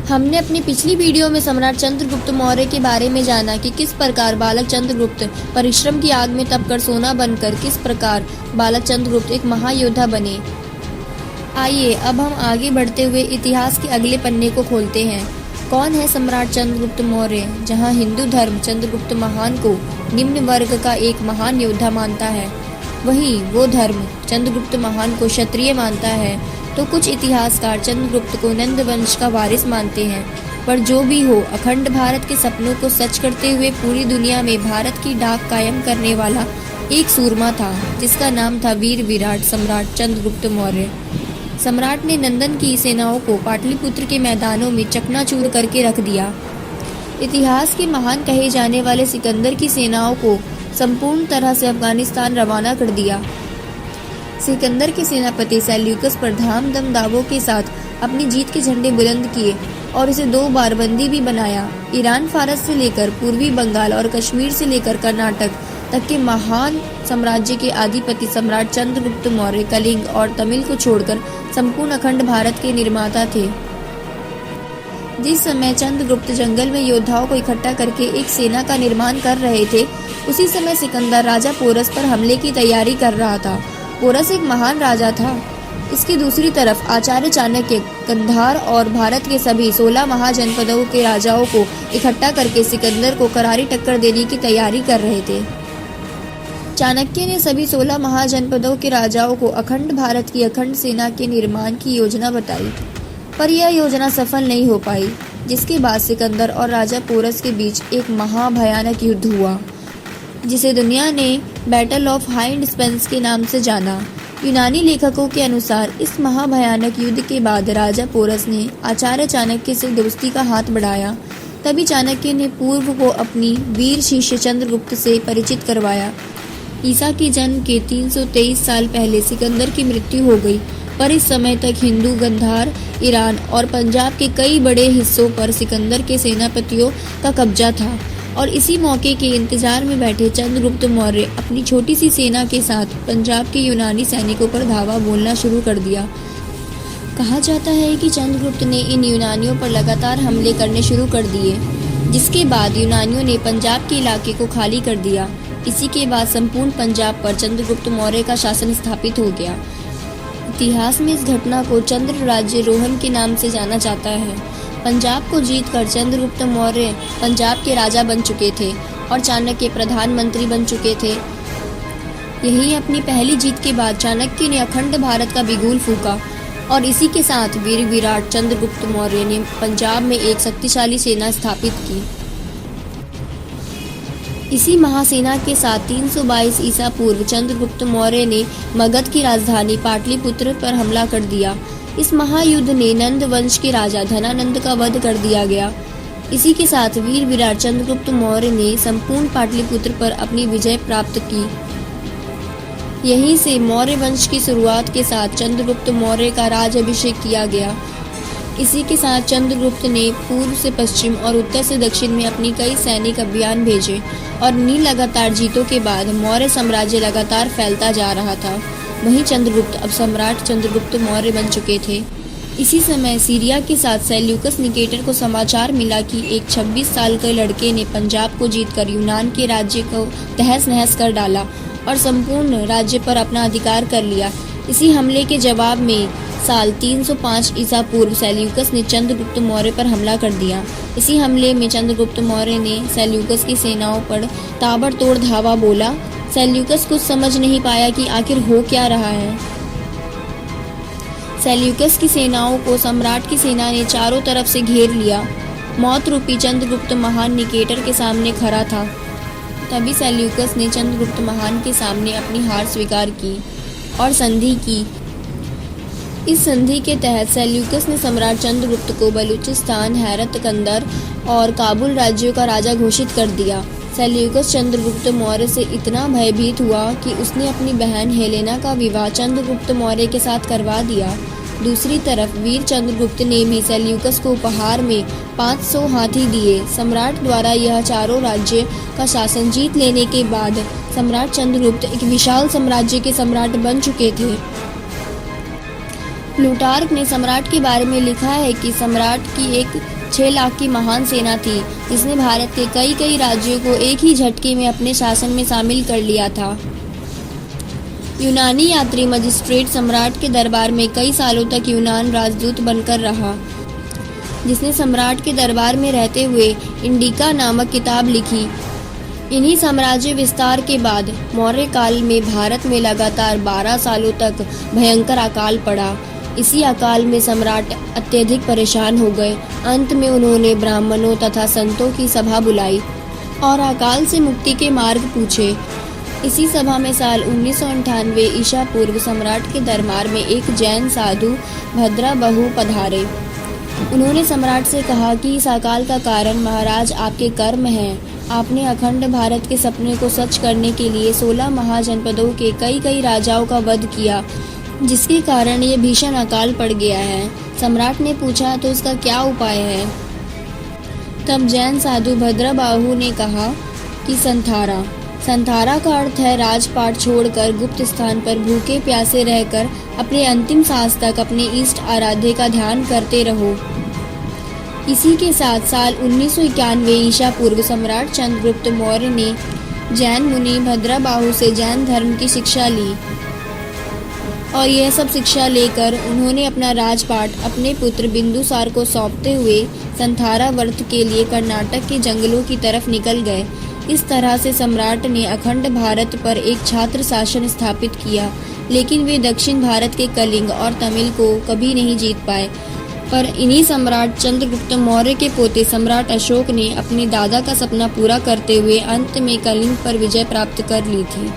हमने अपनी पिछली वीडियो में सम्राट चंद्रगुप्त मौर्य के बारे में जाना कि किस प्रकार बालक चंद्रगुप्त परिश्रम की आग में तपकर सोना बनकर किस प्रकार बालक चंद्रगुप्त एक महायोद्धा बने। आइए अब हम आगे बढ़ते हुए इतिहास के अगले पन्ने को खोलते हैं। कौन है सम्राट चंद्रगुप्त मौर्य? जहां हिंदू धर्म चंद्रगुप्त महान को निम्न वर्ग का एक महान योद्धा मानता है, वहीं वो धर्म चंद्रगुप्त महान को क्षत्रिय मानता है, तो कुछ इतिहासकार चंद्रगुप्त को नंद वंश का वारिस मानते हैं। पर जो भी हो, अखंड भारत के सपनों को सच करते हुए पूरी दुनिया में भारत की डाक कायम करने वाला एक सूरमा था, जिसका नाम था वीर विराट सम्राट चंद्रगुप्त मौर्य। सम्राट ने नंदन की सेनाओं को पाटलिपुत्र के मैदानों में चकनाचूर करके रख दिया। इतिहास के महान कहे जाने वाले सिकंदर की सेनाओं को संपूर्ण तरह से अफगानिस्तान रवाना कर दिया। सिकंदर के सेनापति सेल्यूकस पर धाम दम दावों के साथ अपनी जीत के झंडे बुलंद किए और इसे 2 बार बंदी भी बनाया। ईरान, फारस से लेकर पूर्वी बंगाल और कश्मीर से लेकर कर्नाटक तक के महान साम्राज्य के अधिपति सम्राट चंद्रगुप्त मौर्य कलिंग और तमिल को छोड़कर संपूर्ण अखंड भारत के निर्माता थे। जिस समय चंद्रगुप्त जंगल में योद्धाओं को इकट्ठा करके एक सेना का निर्माण कर रहे थे, उसी समय सिकंदर राजा पोरस पर हमले की तैयारी कर रहा था। पोरस एक महान राजा था। इसकी दूसरी तरफ आचार्य चाणक्य कंधार और भारत के सभी 16 महाजनपदों के राजाओं को इकट्ठा करके सिकंदर को करारी टक्कर देने की तैयारी कर रहे थे। चाणक्य ने सभी 16 महाजनपदों के राजाओं को अखंड भारत की अखंड सेना के निर्माण की योजना बताई, पर यह योजना सफल नहीं हो पाई, जिसके बाद सिकंदर और राजा पोरस के बीच एक महाभयानक युद्ध हुआ, जिसे दुनिया ने बैटल ऑफ हाइंड स्पेंस के नाम से जाना। यूनानी लेखकों के अनुसार इस महाभयानक युद्ध के बाद राजा पोरस ने आचार्य चाणक्य से दोस्ती का हाथ बढ़ाया। तभी चाणक्य ने पूर्व को अपनी वीर शिष्य चंद्रगुप्त से परिचित करवाया। ईसा के जन्म के 323 साल पहले सिकंदर की मृत्यु हो गई, पर इस समय तक हिंदू, गंधार, ईरान और पंजाब के कई बड़े हिस्सों पर सिकंदर के सेनापतियों का कब्जा था और इसी मौके के इंतजार में बैठे चंद्रगुप्त मौर्य अपनी छोटी सी सेना के साथ पंजाब के यूनानी सैनिकों पर धावा बोलना शुरू कर दिया। कहा जाता है कि चंद्रगुप्त ने इन यूनानियों पर लगातार हमले करने शुरू कर दिए, जिसके बाद यूनानियों ने पंजाब के इलाके को खाली कर दिया। इसी के बाद संपूर्ण पंजाब पर चंद्रगुप्त मौर्य का शासन स्थापित हो गया। इतिहास में इस घटना को चंद्र राज्यरोहण के नाम से जाना जाता है। पंजाब को जीतकर चंद्रगुप्त मौर्य पंजाब के राजा बन चुके थे और चाणक्य प्रधानमंत्री बन चुके थे। यही अपनी पहली जीत के बाद चाणक्य ने अखंड भारत का बिगुल फूंका और इसी के साथ वीर विराट चंद्रगुप्त मौर्य ने पंजाब में एक शक्तिशाली सेना स्थापित की। इसी महासेना के साथ 322 ईसा पूर्व चंद्रगुप्त मौर्य ने मगध की राजधानी पाटलिपुत्र पर हमला कर दिया। इस महायुद्ध ने नंद वंश के राजा धनानंद का वध कर दिया गया। इसी के साथ वीर विराट चंद्रगुप्त मौर्य ने संपूर्ण पाटलिपुत्र पर अपनी विजय प्राप्त की। यहीं से मौर्य वंश की शुरुआत के साथ चंद्रगुप्त मौर्य का राज अभिषेक किया गया। इसी के साथ चंद्रगुप्त ने पूर्व से पश्चिम और उत्तर से दक्षिण में अपनी कई सैनिक अभियान भेजे और इन्हीं लगातार जीतों के बाद मौर्य साम्राज्य लगातार फैलता जा रहा था। वहीं चंद्रगुप्त अब सम्राट चंद्रगुप्त मौर्य बन चुके थे। इसी समय सीरिया के साथ सेल्यूकस निकेटर को समाचार मिला कि एक 26 साल के लड़के ने पंजाब को जीतकर यूनान के राज्य को तहस नहस कर डाला और संपूर्ण राज्य पर अपना अधिकार कर लिया। इसी हमले के जवाब में साल 305 ईसा पूर्व सेल्यूकस ने चंद्रगुप्त मौर्य पर हमला कर दिया। इसी हमले में चंद्रगुप्त मौर्य ने सेल्यूकस की सेनाओं पर ताबड़तोड़ धावा बोला। सेल्यूकस कुछ समझ नहीं पाया कि आखिर हो क्या रहा है। सेल्यूकस की सेनाओं को सम्राट की सेना ने चारों तरफ से घेर लिया। मौत रूपी चंद्रगुप्त महान निकेटर के सामने खड़ा था। तभी सेल्यूकस ने चंद्रगुप्त महान के सामने अपनी हार स्वीकार की और संधि की। इस संधि के तहत सेल्यूकस ने सम्राट चंद्रगुप्त को बलूचिस्तान, हैरत, कंदर और काबुल राज्यों का राजा घोषित कर दिया। सेल्यूकस चंद्रगुप्त मौर्य से इतना भयभीत हुआ कि उसने अपनी बहन हेलेना का विवाह चंद्रगुप्त मौर्य के साथ करवा दिया। दूसरी तरफ वीर चंद्रगुप्त ने भी सेल्यूकस को उपहार में 500 हाथी दिए। सम्राट द्वारा यह चारों राज्य का शासन जीत लेने के बाद सम्राट चंद्रगुप्त एक विशाल साम्राज्य के सम्राट बन चुके थे। प्लूटार्क ने सम्राट के बारे में लिखा है कि सम्राट की एक 6 लाख की महान सेना थी जिसने भारत के कई राज्यों को एक ही झटके में अपने शासन में शामिल कर लिया था। यूनानी यात्री मजिस्ट्रेट सम्राट के दरबार में कई सालों तक यूनान राजदूत बनकर रहा, जिसने सम्राट के दरबार में रहते हुए इंडिका नामक किताब लिखी। इन्हीं साम्राज्य विस्तार के बाद मौर्य काल में भारत में लगातार 12 सालों तक भयंकर अकाल पड़ा। इसी अकाल में सम्राट अत्यधिक परेशान हो गए। अंत में उन्होंने ब्राह्मणों तथा संतों की सभा बुलाई और अकाल से मुक्ति के मार्ग पूछे। इसी सभा में साल 1998 ईसा पूर्व सम्राट के दरबार में एक जैन साधु भद्राबहु पधारे। उन्होंने सम्राट से कहा कि इस अकाल का कारण महाराज आपके कर्म हैं। आपने अखंड भारत के सपने को सच करने के लिए 16 महाजनपदों के कई राजाओं का वध किया, जिसके कारण ये भीषण अकाल पड़ गया है। सम्राट ने पूछा तो इसका क्या उपाय है? तब जैन साधु भद्राबाहु ने कहा कि संथारा का अर्थ है राजपाट छोड़कर गुप्त स्थान पर भूखे प्यासे रहकर अपने अंतिम सांस तक अपने इष्ट आराध्य का ध्यान करते रहो। इसी के साथ साल 1991 ईसा पूर्व सम्राट चंद्रगुप्त मौर्य ने जैन मुनि भद्राबाहु से जैन धर्म की शिक्षा ली और यह सब शिक्षा लेकर उन्होंने अपना राजपाट अपने पुत्र बिंदुसार को सौंपते हुए संथारा व्रत के लिए कर्नाटक के जंगलों की तरफ निकल गए। इस तरह से सम्राट ने अखंड भारत पर एक छात्र शासन स्थापित किया, लेकिन वे दक्षिण भारत के कलिंग और तमिल को कभी नहीं जीत पाए। पर इन्हीं सम्राट चंद्रगुप्त मौर्य के पोते सम्राट अशोक ने अपने दादा का सपना पूरा करते हुए अंत में कलिंग पर विजय प्राप्त कर ली थी।